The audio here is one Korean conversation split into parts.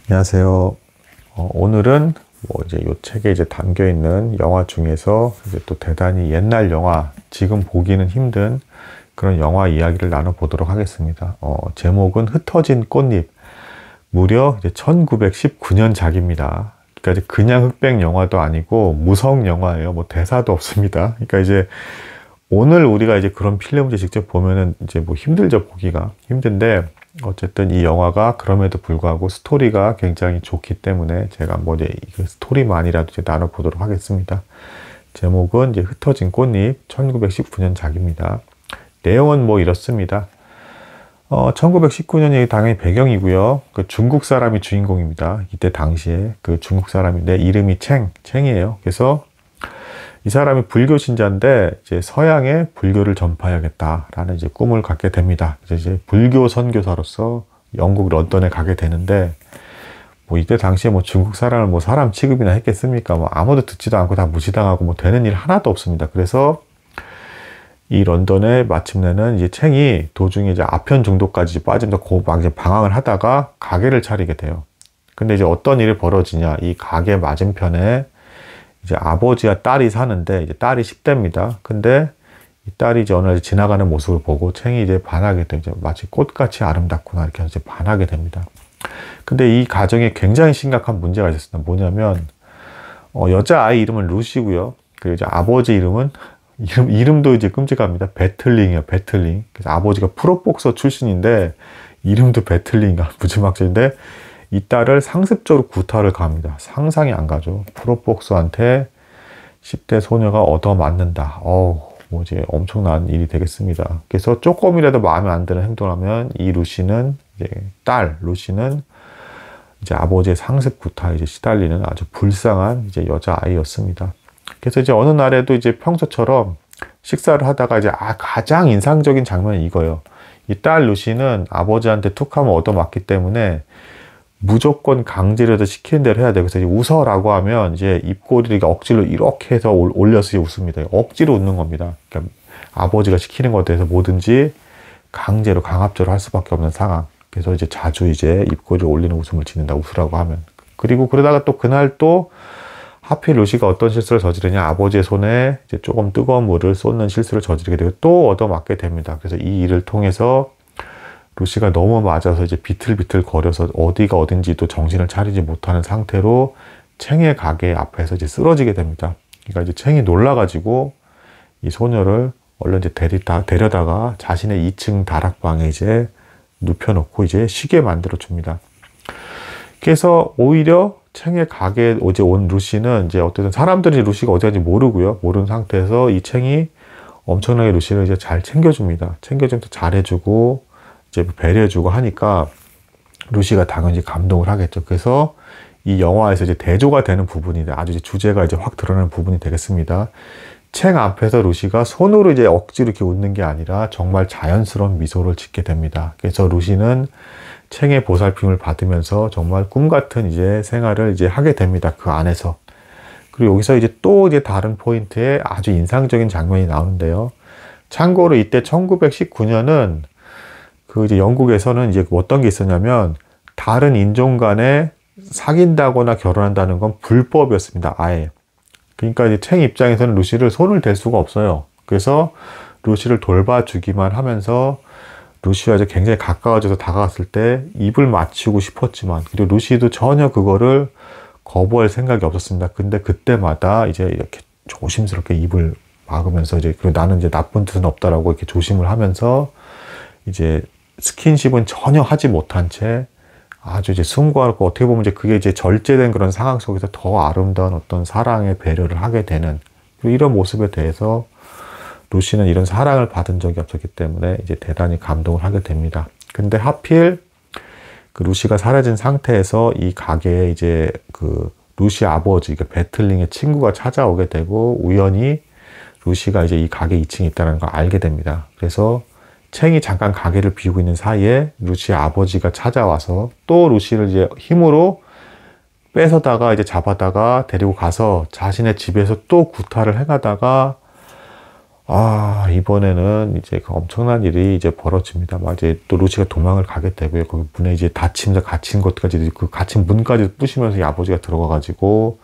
안녕하세요. 오늘은 이제 요 책에 이제 담겨 있는 영화 중에서 이제 또 대단히 옛날 영화, 지금 보기는 힘든 그런 영화 이야기를 나눠보도록 하겠습니다. 제목은 흩어진 꽃잎. 무려 이제 1919년작입니다. 그러니까 이제 그냥 흑백 영화도 아니고 무성 영화예요. 뭐 대사도 없습니다. 그러니까 이제 오늘 우리가 이제 그런 필름을 직접 보면은 이제 뭐 힘들죠, 보기가 힘든데, 어쨌든 이 영화가 그럼에도 불구하고 스토리가 굉장히 좋기 때문에 제가 뭐 이제 그 스토리만이라도 이제 나눠보도록 하겠습니다. 제목은 이제 흩어진 꽃잎, 1919년작입니다. 내용은 뭐 이렇습니다. 1919년이 당연히 배경이고요. 그 중국 사람이 주인공입니다. 이때 당시에 그 중국 사람인데 이름이 챙이에요. 그래서 이 사람이 불교 신자인데 이제 서양에 불교를 전파해야겠다라는 이제 꿈을 갖게 됩니다. 이제 불교 선교사로서 영국 런던에 가게 되는데, 뭐 이때 당시에 뭐 중국 사람을 뭐 사람 취급이나 했겠습니까? 뭐 아무도 듣지도 않고 다 무시당하고 뭐 되는 일 하나도 없습니다. 그래서 이 런던에 마침내는 이제 챙이 도중에 이제 아편 정도까지 빠지면서 막 이제 방황을 하다가 가게를 차리게 돼요. 근데 이제 어떤 일이 벌어지냐? 이 가게 맞은편에 이제 아버지와 딸이 사는데, 이제 딸이 10대입니다. 근데 이 딸이 이제 어느 날 지나가는 모습을 보고 챙이 이제 반하게 돼. 이제 마치 꽃같이 아름답구나 이렇게 이제 반하게 됩니다. 근데 이 가정에 굉장히 심각한 문제가 있었습니다. 뭐냐면, 여자 아이 이름은 루시고요. 그리고 이제 아버지 이름도 이제 끔찍합니다. 배틀링이에요, 배틀링. 그래서 아버지가 프로복서 출신인데, 이름도 배틀링인가, 무지막지인데, 이 딸을 상습적으로 구타를 가합니다. 상상이 안 가죠. 프로복서한테 10대 소녀가 얻어맞는다. 뭐 이제 엄청난 일이 되겠습니다. 그래서 조금이라도 마음에 안 드는 행동을 하면 이 루시는, 이제 루시는 이제 아버지의 상습 구타에 이제 시달리는 아주 불쌍한 이제 여자아이였습니다. 그래서 이제 어느 날에도 이제 평소처럼 식사를 하다가 이제 가장 인상적인 장면이 이거예요. 이 딸 루시는 아버지한테 툭 하면 얻어맞기 때문에 무조건 강제로도 시키는 대로 해야 돼요. 그래서 이제 웃어라고 하면 이제 입꼬리를 억지로 이렇게 해서 올려서 웃습니다. 억지로 웃는 겁니다. 그러니까 아버지가 시키는 것에 대해서 뭐든지 강제로 강압적으로 할 수밖에 없는 상황. 그래서 이제 자주 이제 입꼬리를 올리는 웃음을 짓는다. 웃으라고 하면. 그리고 그러다가 또 그날 또 하필 루시가 어떤 실수를 저지르냐, 아버지의 손에 이제 조금 뜨거운 물을 쏟는 실수를 저지르게 되고 또 얻어맞게 됩니다. 그래서 이 일을 통해서 루시가 너무 맞아서 이제 비틀비틀 거려서 어디가 어딘지도 정신을 차리지 못하는 상태로 챙의 가게 앞에서 이제 쓰러지게 됩니다. 그러니까 이제 챙이 놀라가지고 이 소녀를 얼른 이제 데려다가 자신의 2층 다락방에 이제 눕혀놓고 이제 쉬게 만들어 줍니다. 그래서 오히려 챙의 가게에 이제 온 루시는 이제 어쨌든 사람들이 루시가 어디 간지 모르고요. 모르는 상태에서 이 챙이 엄청나게 루시를 이제 잘 챙겨줍니다. 챙겨주면서 잘해주고 이제 배려해주고 하니까 루시가 당연히 감동을 하겠죠. 그래서 이 영화에서 이제 대조가 되는 부분인데, 아주 이제 주제가 이제 확 드러나는 부분이 되겠습니다. 챙 앞에서 루시가 손으로 이제 억지로 이렇게 웃는 게 아니라 정말 자연스러운 미소를 짓게 됩니다. 그래서 루시는 챙의 보살핌을 받으면서 정말 꿈 같은 이제 생활을 이제 하게 됩니다. 그 안에서. 그리고 여기서 이제 또 이제 다른 포인트에 아주 인상적인 장면이 나오는데요. 참고로 이때 1919년은 그 이제 영국에서는 이제 어떤 게 있었냐면, 다른 인종 간에 사귄다거나 결혼한다는 건 불법이었습니다. 아예. 그러니까 이제 챙 입장에서는 루시를 손을 댈 수가 없어요. 그래서 루시를 돌봐주기만 하면서 루시와 이제 굉장히 가까워져서 다가갔을 때 입을 맞추고 싶었지만, 그리고 루시도 전혀 그거를 거부할 생각이 없었습니다. 근데 그때마다 이제 이렇게 조심스럽게 입을 막으면서 이제, 그리고 나는 이제 나쁜 뜻은 없다라고 이렇게 조심을 하면서 이제 스킨십은 전혀 하지 못한 채 아주 이제 숭고하고, 어떻게 보면 이제 그게 이제 절제된 그런 상황 속에서 더 아름다운 어떤 사랑의 배려를 하게 되는, 이런 모습에 대해서 루시는 이런 사랑을 받은 적이 없었기 때문에 이제 대단히 감동을 하게 됩니다. 근데 하필 그 루시가 사라진 상태에서 이 가게에 이제 그 루시 아버지, 그 배틀링의 친구가 찾아오게 되고, 우연히 루시가 이제 이 가게 2층에 있다는 걸 알게 됩니다. 그래서 챙이 잠깐 가게를 비우고 있는 사이에 루시의 아버지가 찾아와서 또 루시를 이제 힘으로 뺏어다가 이제 잡아다가 데리고 가서 자신의 집에서 또 구타를 행하다가 이번에는 이제 그 엄청난 일이 이제 벌어집니다. 막 이제 또 루시가 도망을 가게 되고요. 거기 문에 이제 닫히면서 갇힌 것까지, 그 갇힌 문까지 부시면서 이 아버지가 들어가가지고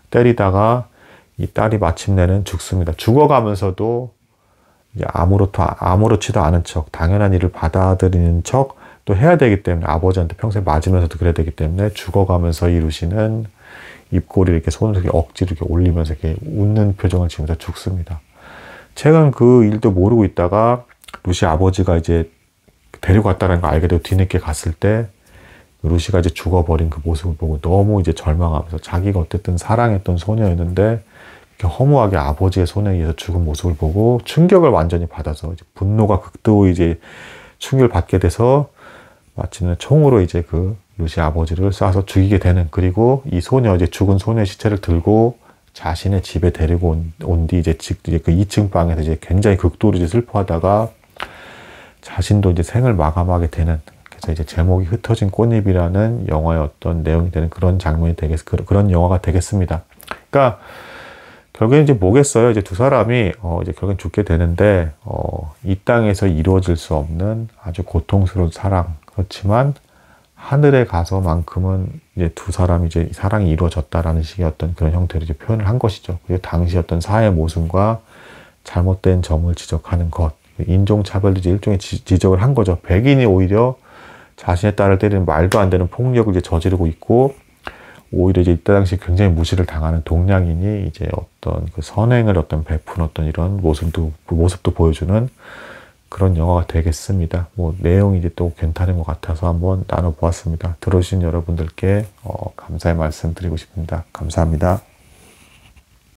때리다가 이 딸이 마침내는 죽습니다. 죽어가면서도 이제 아무렇지도 않은 척, 당연한 일을 받아들이는 척 또 해야 되기 때문에, 아버지한테 평생 맞으면서도 그래야 되기 때문에 죽어가면서 이 루시는 입꼬리를 이렇게 손을 이렇게 억지로 이렇게 올리면서 이렇게 웃는 표정을 지으면서 죽습니다. 책은 그 일도 모르고 있다가 루시 아버지가 이제 데리고 갔다는 걸 알게 되고 뒤늦게 갔을 때 루시가 이제 죽어버린 그 모습을 보고 너무 이제 절망하면서, 자기가 어쨌든 사랑했던 소녀였는데 이렇게 허무하게 아버지의 손에 의해서 죽은 모습을 보고 충격을 완전히 받아서 이제 분노가 극도로 이제 충격을 받게 돼서 마침내 총으로 이제 그 루시 아버지를 쏴서 죽이게 되는, 그리고 이 소녀, 이제 죽은 소녀의 시체를 들고 자신의 집에 데리고 온 뒤 이제 그 2층 방에서 이제 굉장히 극도로 이제 슬퍼하다가 자신도 이제 생을 마감하게 되는, 그래서 이제 제목이 흩어진 꽃잎이라는 영화의 어떤 내용이 되는 그런 장면이 그런 영화가 되겠습니다. 그러니까 결국엔 이제 뭐겠어요? 이제 두 사람이 이제 결국엔 죽게 되는데 이 땅에서 이루어질 수 없는 아주 고통스러운 사랑. 그렇지만 하늘에 가서만큼은 이제 두 사람이 이제 사랑이 이루어졌다라는 식의 어떤 그런 형태로 이제 표현을 한 것이죠. 그리고 당시 어떤 사회 모순과 잘못된 점을 지적하는 것, 인종차별도 이제 일종의 지적을 한 거죠. 백인이 오히려 자신의 딸을 때리는 말도 안 되는 폭력을 이제 저지르고 있고, 오히려 이제 이때 당시 굉장히 무시를 당하는 동양인이 이제 어떤 그 선행을 어떤 베푼 어떤 이런 모습도 보여주는 그런 영화가 되겠습니다. 뭐 내용이 이제 또 괜찮은 것 같아서 한번 나눠보았습니다. 들어주신 여러분들께 감사의 말씀 드리고 싶습니다. 감사합니다.